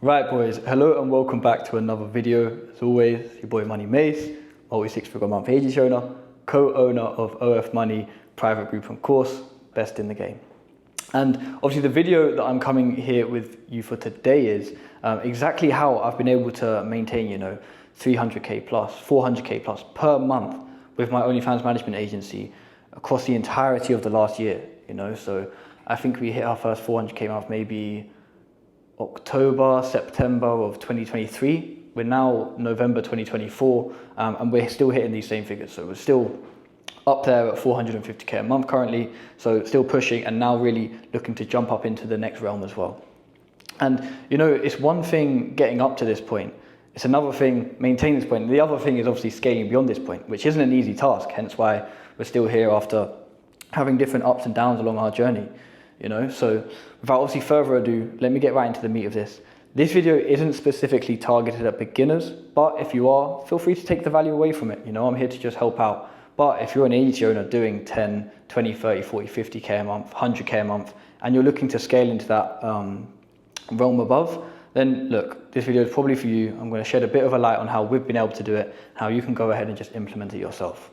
Right boys, hello and welcome back to another video. As always, your boy Money Mace, multi-six-figure month agency owner, co-owner of OF Money private group and course, best in the game. And obviously the video that I'm coming here with you for today is exactly how I've been able to maintain, 300k plus, 400k plus per month with my OnlyFans management agency across the entirety of the last year, So I think we hit our first 400k month maybe October, September of 2023. We're now November 2024, and we're still hitting these same figures. So we're still up there at 450k a month currently. So still pushing and now really looking to jump up into the next realm as well. And it's one thing getting up to this point. It's another thing maintaining this point. And the other thing is obviously scaling beyond this point, which isn't an easy task. Hence why we're still here after having different ups and downs along our journey. So without obviously further ado, let me get right into the meat of this. This video isn't specifically targeted at beginners, but if you are, feel free to take the value away from it. I'm here to just help out. But if you're an agency owner doing 10, 20, 30, 40, 50k a month, 100k a month, and you're looking to scale into that realm above, then look, this video is probably for you. I'm going to shed a bit of a light on how we've been able to do it, how you can go ahead and just implement it yourself.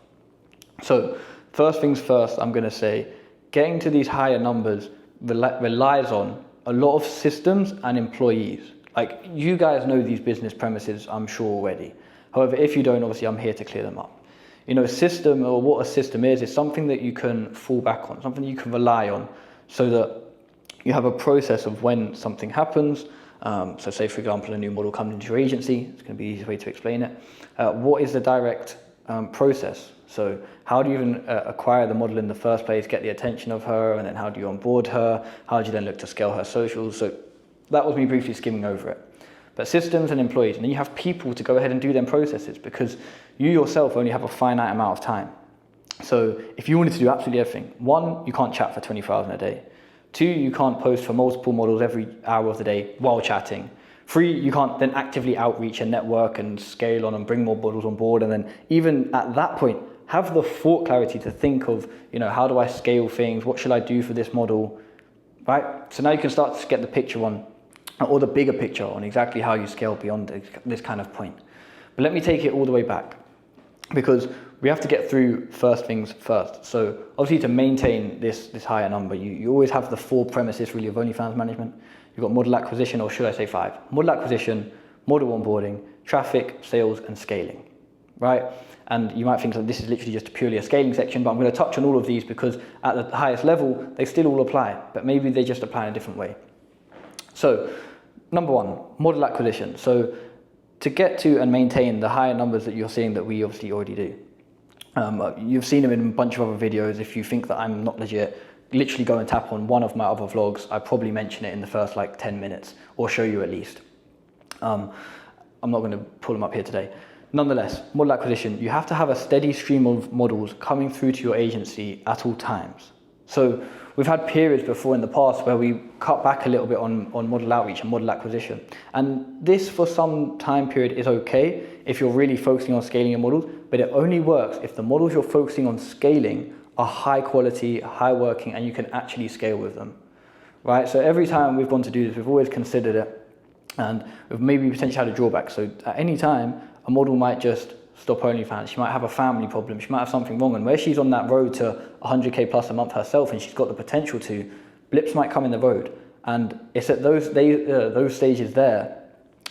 So first things first, I'm going to say, getting to these higher numbers relies on a lot of systems and employees. Like, you guys know these business premises, I'm sure already. However, if you don't, obviously I'm here to clear them up. A system, or what a system is something that you can fall back on, something you can rely on, so that you have a process of when something happens. So say, for example, a new model comes into your agency, it's going to be the easiest way to explain it. What is the direct process? So how do you even acquire the model in the first place, get the attention of her, and then how do you onboard her? How do you then look to scale her socials? So that was me briefly skimming over it. But systems and employees, and then you have people to go ahead and do them processes, because you yourself only have a finite amount of time. So if you wanted to do absolutely everything, 1, you can't chat for 24 hours in a day. 2, you can't post for multiple models every hour of the day while chatting. 3, you can't then actively outreach and network and scale on and bring more models on board. And then even at that point, have the thought clarity to think of, how do I scale things? What should I do for this model? Right? So now you can start to get the picture on, or the bigger picture on exactly how you scale beyond this kind of point. But let me take it all the way back, because we have to get through first things first. So obviously to maintain this higher number, you always have the 4 premises really of OnlyFans management. You've got model acquisition, or should I say 5? Model acquisition, model onboarding, traffic, sales, and scaling, right? And you might think that this is literally just purely a scaling section, but I'm going to touch on all of these because at the highest level, they still all apply, but maybe they just apply in a different way. So number 1, model acquisition. So to get to and maintain the higher numbers that you're seeing that we obviously already do. You've seen them in a bunch of other videos. If you think that I'm not legit, literally go and tap on one of my other vlogs. I probably mention it in the first 10 minutes, or show you at least. I'm not going to pull them up here today. Nonetheless, model acquisition, you have to have a steady stream of models coming through to your agency at all times. So we've had periods before in the past where we cut back a little bit on model outreach and model acquisition. And this for some time period is okay if you're really focusing on scaling your models, but it only works if the models you're focusing on scaling are high quality, high working, and you can actually scale with them, right? So every time we've gone to do this, we've always considered it, and we've maybe potentially had a drawback. So at any time, a model might just stop OnlyFans. She might have a family problem. She might have something wrong. And where she's on that road to 100k plus a month herself, and she's got the potential to, blips might come in the road. And it's at those stages there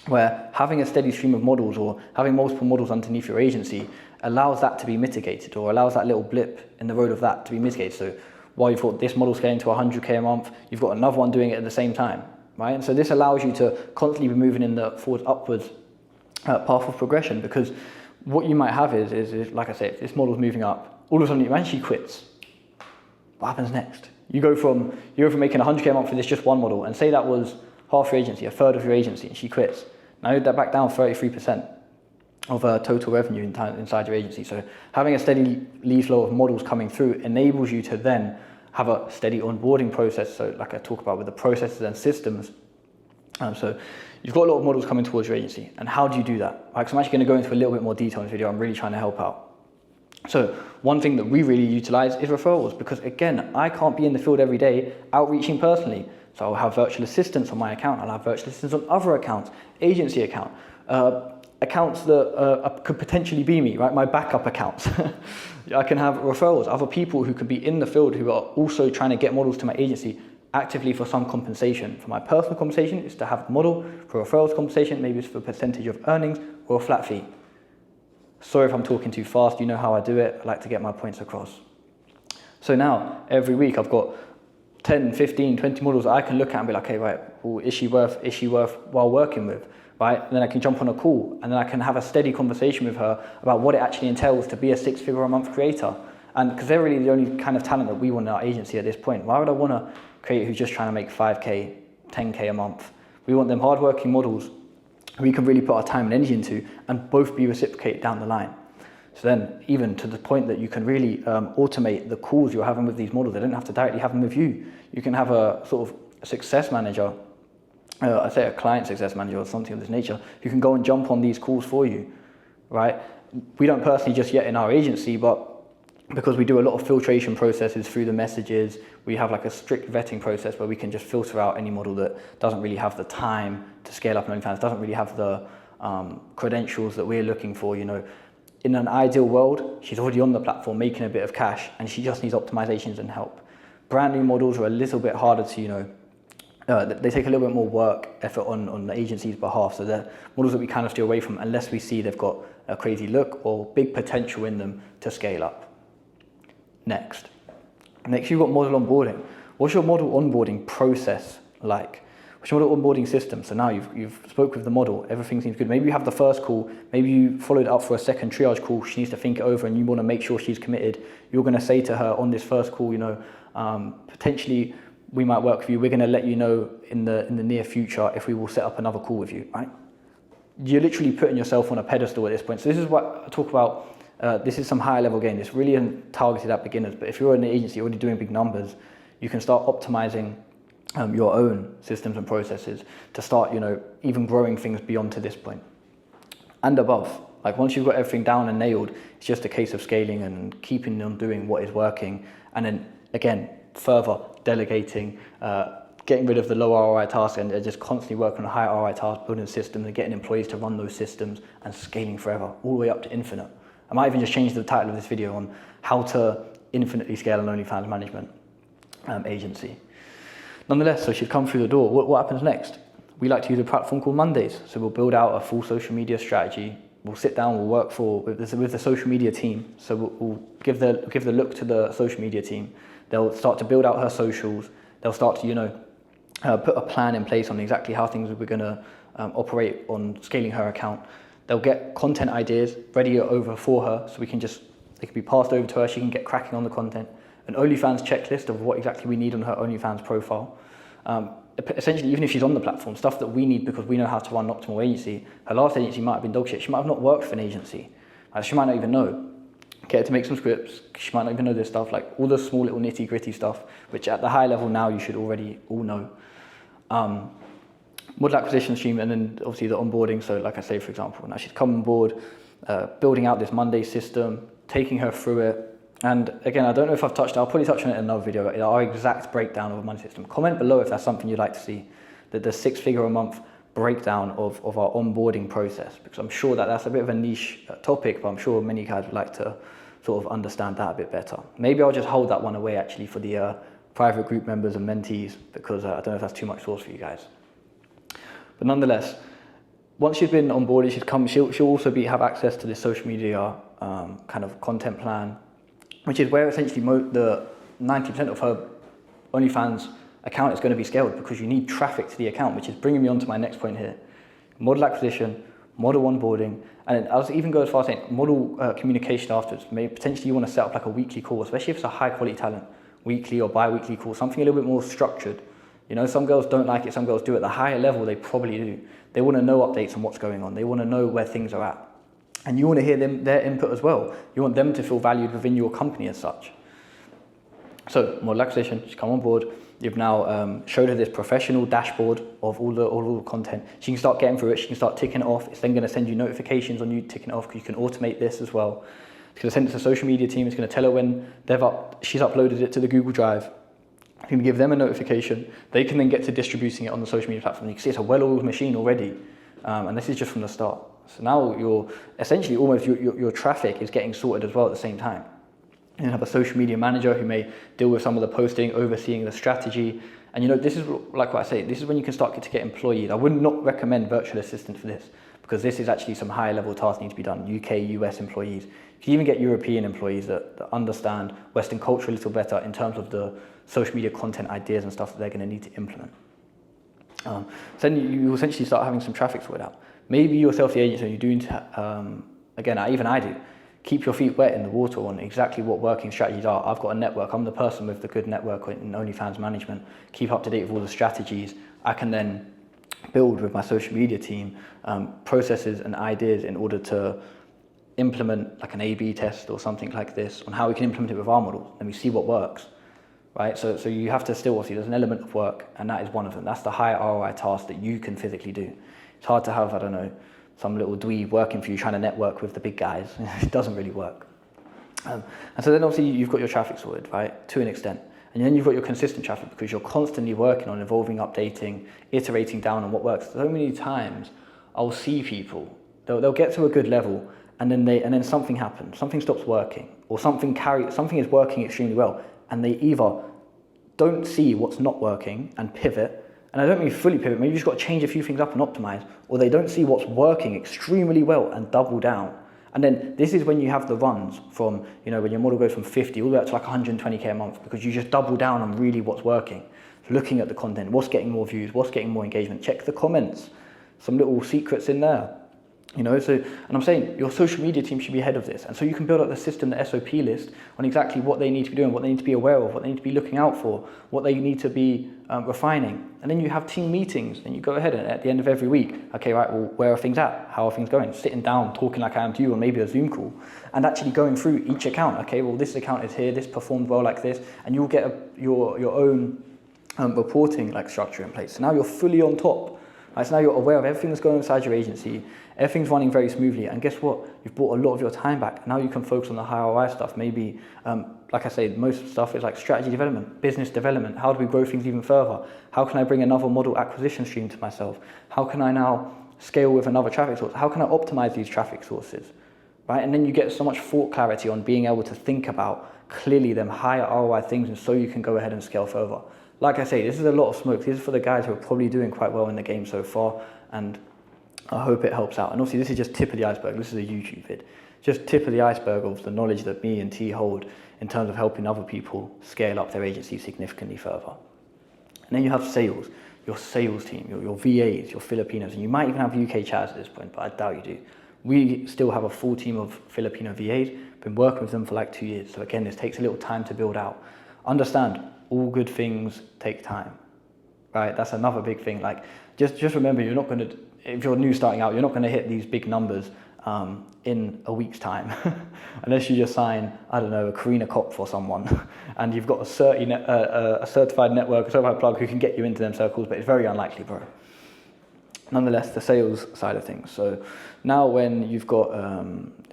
where having a steady stream of models, or having multiple models underneath your agency, allows that to be mitigated, or allows that little blip in the road of that to be mitigated. So while you've got this model scaling to 100k a month, you've got another one doing it at the same time, right? And so this allows you to constantly be moving in the forward upwards path of progression, because what you might have is like I said, if this model's moving up, all of a sudden you she quits. What happens next? You go from making 100k a month for this just one model, and say that was half your agency, a third of your agency, and she quits. Now they're back down 33% of total revenue inside your agency. So having a steady lead flow of models coming through enables you to then have a steady onboarding process. So like I talk about with the processes and systems. So you've got a lot of models coming towards your agency. And how do you do that? Right, so I'm actually going to go into a little bit more detail in this video. I'm really trying to help out. So one thing that we really utilize is referrals, because again, I can't be in the field every day outreaching personally. So I'll have virtual assistants on my account, I'll have virtual assistants on other accounts, agency account, accounts that could potentially be me, right? My backup accounts. I can have referrals, other people who could be in the field who are also trying to get models to my agency actively for some compensation. For my personal compensation, is to have the model. For referrals compensation, maybe it's for a percentage of earnings or a flat fee. Sorry if I'm talking too fast, you know how I do it. I like to get my points across. So now, every week I've got 10, 15, 20 models that I can look at and be like, hey, right, well, is she worth while working with, right? And then I can jump on a call and then I can have a steady conversation with her about what it actually entails to be a 6-figure a month creator. And because they're really the only kind of talent that we want in our agency at this point. Why would I want to create who's just trying to make 5K, 10K a month? We want them hardworking models who we can really put our time and energy into and both be reciprocated down the line. So then even to the point that you can really automate the calls you're having with these models. They don't have to directly have them with you. You can have a sort of success manager, I'd say a client success manager or something of this nature, who can go and jump on these calls for you, right? We don't personally just yet in our agency, but because we do a lot of filtration processes through the messages, we have like a strict vetting process where we can just filter out any model that doesn't really have the time to scale up on OnlyFans, doesn't really have the credentials that we're looking for, you know. In an ideal world, she's already on the platform making a bit of cash and she just needs optimizations and help. Brand new models are a little bit harder to, you know, they take a little bit more work, effort on the agency's behalf. So they're models that we kind of steer away from unless we see they've got a crazy look or big potential in them to scale up. Next, you've got model onboarding. What's your model onboarding process like? What's your model onboarding system? So now you've spoke with the model, everything seems good. Maybe you have the first call, maybe you followed up for a second triage call, she needs to think it over and you want to make sure she's committed. You're going to say to her on this first call, you know, potentially we might work with you, we're going to let you know in the near future if we will set up another call with you, right? You're literally putting yourself on a pedestal at this point. So this is what I talk about. This is some higher level game. This really isn't targeted at beginners, but if you're in an agency already doing big numbers, you can start optimizing your own systems and processes to start, you know, even growing things beyond to this point and above. Like once you've got everything down and nailed, it's just a case of scaling and keeping on doing what is working. And then again, further delegating, getting rid of the low ROI tasks and just constantly working on high ROI tasks, building systems and getting employees to run those systems and scaling forever, all the way up to infinite. I might even just change the title of this video on how to infinitely scale an OnlyFans management agency. Nonetheless, so she'd come through the door. What happens next? We like to use a platform called Mondays. So we'll build out a full social media strategy. We'll sit down, we'll work with the social media team. So we'll give the look to the social media team. They'll start to build out her socials. They'll start to, you know, put a plan in place on exactly how things we're going to operate on scaling her account. They'll get content ideas ready over for her, so they can be passed over to her. She can get cracking on the content. An OnlyFans checklist of what exactly we need on her OnlyFans profile. Essentially, even if she's on the platform, stuff that we need because we know how to run an optimal agency. Her last agency might have been dog shit. She might have not worked for an agency. She might not even know. Get her to make some scripts. She might not even know this stuff, like all the small little nitty gritty stuff, which at the high level now you should already all know. Model acquisition stream, and then obviously the onboarding. So like I say, for example, now she's come on board, building out this Monday system, taking her through it. And again, I don't know if I've touched, I'll probably touch on it in another video, our exact breakdown of a Monday system. Comment below if that's something you'd like to see, the 6-figure a month breakdown of our onboarding process, because I'm sure that's a bit of a niche topic, but I'm sure many guys would like to sort of understand that a bit better. Maybe I'll just hold that one away actually for the private group members and mentees, because I don't know if that's too much sauce for you guys. But nonetheless, once she's been onboarded, she'll also have access to this social media kind of content plan, which is where essentially the 90% of her OnlyFans account is going to be scaled, because you need traffic to the account, which is bringing me on to my next point here. Model acquisition, model onboarding, and I'll even go as far as saying model communication afterwards. Maybe potentially you want to set up like a weekly call, especially if it's a high quality talent, weekly or bi-weekly call, something a little bit more structured. You know, some girls don't like it, some girls do it. At the higher level, they probably do. They want to know updates on what's going on. They want to know where things are at. And you want to hear their input as well. You want them to feel valued within your company as such. So, model acquisition, she's come on board. You've now showed her this professional dashboard of all the content. She can start getting through it. She can start ticking it off. It's then going to send you notifications on you ticking it off, because you can automate this as well. It's going to send it to the social media team. It's going to tell her when she's uploaded it to the Google Drive. If you give them a notification, they can then get to distributing it on the social media platform. You can see it's a well-oiled machine already, and this is just from the start. So now you're essentially almost your traffic is getting sorted as well at the same time. You have a social media manager who may deal with some of the posting, overseeing the strategy. And this is like what I say, this is when you can start to get employees. I would not recommend virtual assistant for this, because this is actually some higher level tasks need to be done. UK, US employees. You can even get European employees that understand Western culture a little better in terms of the social media content ideas and stuff that they're going to need to implement. So then you essentially start having some traffic sorted out. Maybe yourself, the agent, so you're doing, again, even I do, keep your feet wet in the water on exactly what working strategies are. I've got a network. I'm the person with the good network in OnlyFans management. Keep up to date with all the strategies. I can then build with my social media team processes and ideas in order to implement like an A/B test or something like this on how we can implement it with our models. And we see what works, right? So you have to still see there's an element of work, and that is one of them. That's the higher ROI task that you can physically do. It's hard to have, I don't know, some little dweeb working for you trying to network with the big guys. It doesn't really work. And so then obviously you've got your traffic sorted, right, to an extent. And then you've got your consistent traffic because you're constantly working on evolving, updating, iterating down on what works. So many times I'll see people, they'll get to a good level and then something happens, something stops working, or something is working extremely well, and they either don't see what's not working and pivot. And I don't mean fully pivot, maybe you've just got to change a few things up and optimize, or they don't see what's working extremely well and double down. And then this is when you have the runs from, when your model goes from 50 all the way up to like 120K a month, because you just double down on really what's working. Looking at the content, what's getting more views, what's getting more engagement, check the comments, some little secrets in there. And I'm saying your social media team should be ahead of this. And so you can build up the system, the SOP list on exactly what they need to be doing, what they need to be aware of, what they need to be looking out for, what they need to be refining. And then you have team meetings, and you go ahead and at the end of every week, okay, right, well, where are things at? How are things going? Sitting down, talking like I am to you, or maybe a Zoom call, and actually going through each account. Okay, well, this account is here, this performed well like this, and you'll get your own reporting like structure in place. So now you're fully on top. Right, so now you're aware of everything that's going on inside your agency. Everything's running very smoothly, and guess what? You've brought a lot of your time back. Now you can focus on the high ROI stuff. Maybe, like I say, most stuff is like strategy development, business development. How do we grow things even further? How can I bring another model acquisition stream to myself? How can I now scale with another traffic source? How can I optimize these traffic sources? Right, and then you get so much thought clarity on being able to think about clearly them higher ROI things, and so you can go ahead and scale further. Like I say, this is a lot of smoke. This is for the guys who are probably doing quite well in the game so far, and I hope it helps out. And obviously this is just tip of the iceberg. This is a YouTube vid. Just tip of the iceberg of the knowledge that me and T hold in terms of helping other people scale up their agency significantly further. And then you have sales, your sales team, your VAs, your Filipinos, and you might even have UK chats at this point, but I doubt you do. We still have a full team of Filipino VAs, been working with them for like 2 years. So again, this takes a little time to build out. Understand, all good things take time, right? That's another big thing. Like, just remember, you're not going to, if you're new starting out, you're not going to hit these big numbers in a week's time, unless you just sign, I don't know, a Karina Kopp for someone, and you've got a certified network, a certified plug who can get you into them circles, but it's very unlikely, bro. Nonetheless, the sales side of things. So now when you've got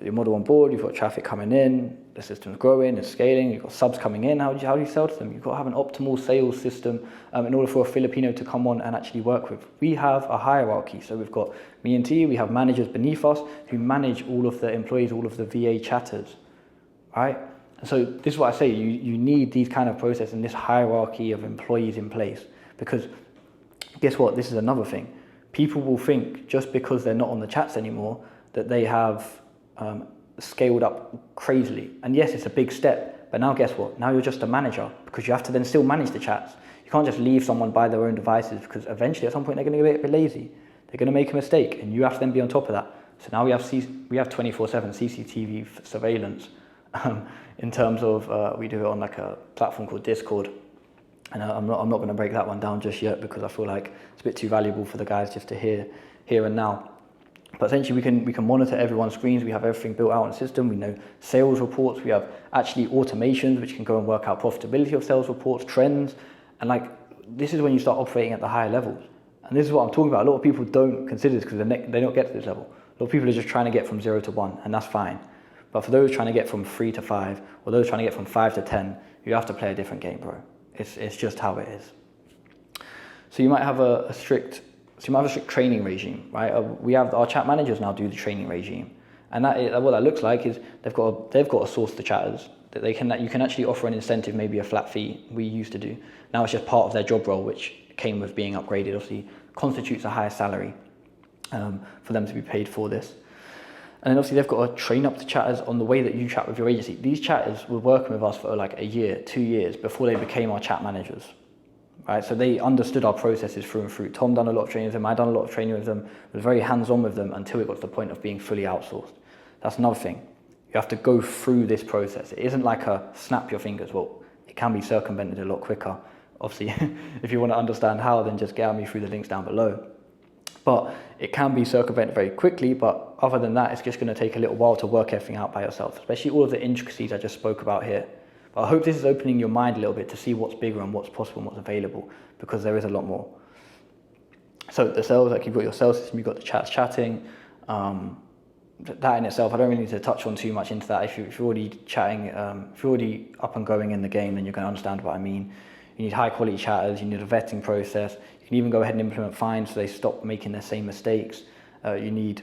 your model on board, you've got traffic coming in, the system's growing, it's scaling, you've got subs coming in, how do you sell to them? You've got to have an optimal sales system in order for a Filipino to come on and actually work with. We have a hierarchy. So we've got me and T, we have managers beneath us who manage all of the employees, all of the VA chatters, right? And so this is what I say, you need these kind of process and this hierarchy of employees in place, because guess what? This is another thing. People will think just because they're not on the chats anymore that they have scaled up crazily. And yes, it's a big step, but now guess what? Now you're just a manager, because you have to then still manage the chats. You can't just leave someone by their own devices, because eventually at some point they're going to get a bit lazy. They're going to make a mistake, and you have to then be on top of that. So now we have 24/7 CCTV surveillance in terms of we do it on like a platform called Discord. And I'm not going to break that one down just yet, because I feel like it's a bit too valuable for the guys just to hear here and now. But essentially we can monitor everyone's screens. We have everything built out in the system. We know sales reports. We have actually automations which can go and work out profitability of sales reports, trends. And like, this is when you start operating at the higher levels. And this is what I'm talking about. A lot of people don't consider this because they don't get to this level. A lot of people are just trying to get from 0 to 1, and that's fine. But for those trying to get from 3 to 5, or those trying to get from 5 to 10, you have to play a different game, bro. It's just how it is. So you might have a strict training regime, right? We have our chat managers now do the training regime, and what that looks like is they've got to source the chatters. That you can actually offer an incentive, maybe a flat fee. We used to do. Now it's just part of their job role, which came with being upgraded. Obviously, constitutes a higher salary for them to be paid for this. And then obviously they've got to train up the chatters on the way that you chat with your agency. These chatters were working with us for like a year, 2 years before they became our chat managers, right? So they understood our processes through and through. Tom done a lot of training with them. I done a lot of training with them. Was very hands-on with them until it got to the point of being fully outsourced. That's another thing. You have to go through this process. It isn't like a snap your fingers. Well, it can be circumvented a lot quicker. Obviously, if you want to understand how, then just get at me through the links down below. But it can be circumvented very quickly, but other than that, it's just going to take a little while to work everything out by yourself, especially all of the intricacies I just spoke about here. But I hope this is opening your mind a little bit to see what's bigger and what's possible and what's available, because there is a lot more. So the sales, like you've got your sales system, you've got the chatting. That in itself, I don't really need to touch on too much into that. If you're already chatting, if you're already up and going in the game, then you're going to understand what I mean. You need high quality chatters, you need a vetting process. You can even go ahead and implement fines so they stop making the same mistakes. You need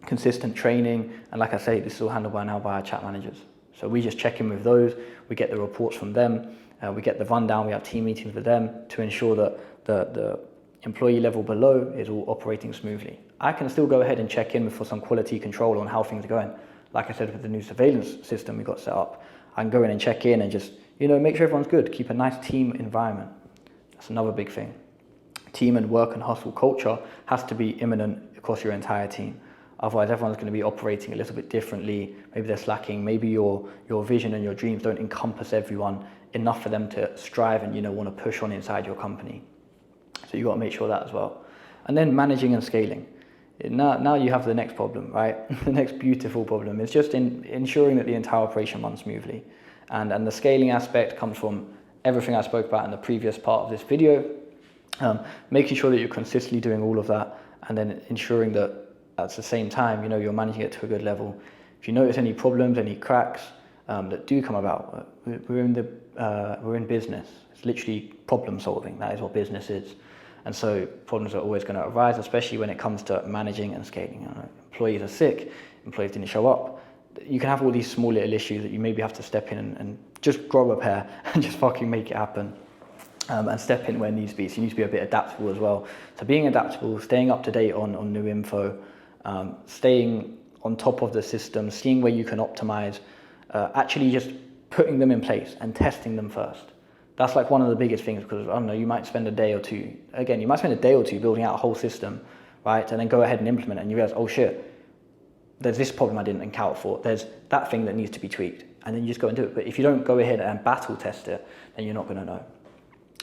consistent training. And like I say, this is all handled by our chat managers. So we just check in with those. We get the reports from them. We get the rundown. We have team meetings with them to ensure that the employee level below is all operating smoothly. I can still go ahead and check in for some quality control on how things are going. Like I said, with the new surveillance system we got set up, I can go in and check in and just, make sure everyone's good. Keep a nice team environment. That's another big thing. Team and work and hustle culture has to be imminent across your entire team. Otherwise, everyone's going to be operating a little bit differently. Maybe they're slacking. Maybe your vision and your dreams don't encompass everyone enough for them to strive and want to push on inside your company. So you got to make sure that as well. And then managing and scaling. Now you have the next problem, right? The next beautiful problem is just ensuring that the entire operation runs smoothly. And the scaling aspect comes from everything I spoke about in the previous part of this video. Making sure that you're consistently doing all of that, and then ensuring that at the same time, you're managing it to a good level. If you notice any problems, any cracks that do come about, we're in business. It's literally problem solving. That is what business is. And so problems are always going to arise, especially when it comes to managing and scaling. Employees are sick, employees didn't show up. You can have all these small little issues that you maybe have to step in and just grow a pair and just fucking make it happen. And step in where needs to be. So you need to be a bit adaptable as well. So being adaptable, staying up to date on new info, staying on top of the system, seeing where you can optimize, actually just putting them in place and testing them first. That's like one of the biggest things, because I don't know, you might spend a day or two building out a whole system, right? And then go ahead and implement it and you realize, oh shit, there's this problem I didn't account for. There's that thing that needs to be tweaked. And then you just go and do it. But if you don't go ahead and battle test it, then you're not going to know.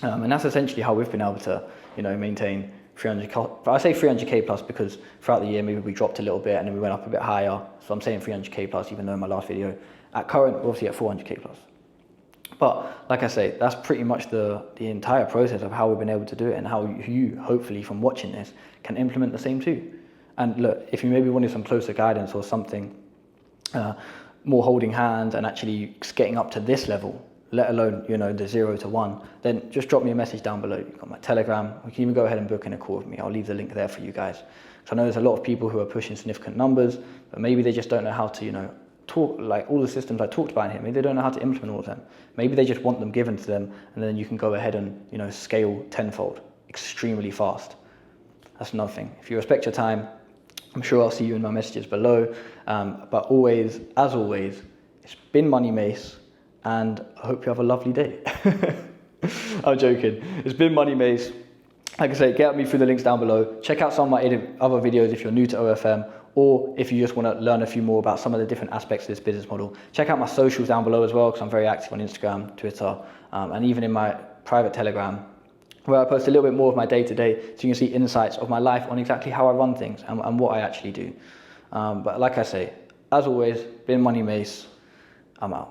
And that's essentially how we've been able to, maintain 300K. I say 300K plus because throughout the year maybe we dropped a little bit and then we went up a bit higher. So I'm saying 300K plus, even though in my last video, at current, we're obviously at 400K plus. But like I say, that's pretty much the entire process of how we've been able to do it and how you, hopefully from watching this, can implement the same too. And look, if you maybe wanted some closer guidance or something, more holding hands and actually getting up to this level, let alone, the 0 to 1, then just drop me a message down below. You've got my Telegram. We can even go ahead and book in a call with me. I'll leave the link there for you guys. So I know there's a lot of people who are pushing significant numbers, but maybe they just don't know how to, talk, like all the systems I talked about in here. Maybe they don't know how to implement all of them. Maybe they just want them given to them, and then you can go ahead and, scale tenfold, extremely fast. That's another thing. If you respect your time, I'm sure I'll see you in my messages below. But always, as always, it's been Money Mace, and I hope you have a lovely day. I'm joking. It's been Money Mace. Like I say, get at me through the links down below. Check out some of my other videos if you're new to OFM, or if you just want to learn a few more about some of the different aspects of this business model. Check out my socials down below as well, because I'm very active on Instagram, Twitter, and even in my private Telegram, where I post a little bit more of my day-to-day, so you can see insights of my life on exactly how I run things and what I actually do. But like I say, as always, been Money Mace. I'm out.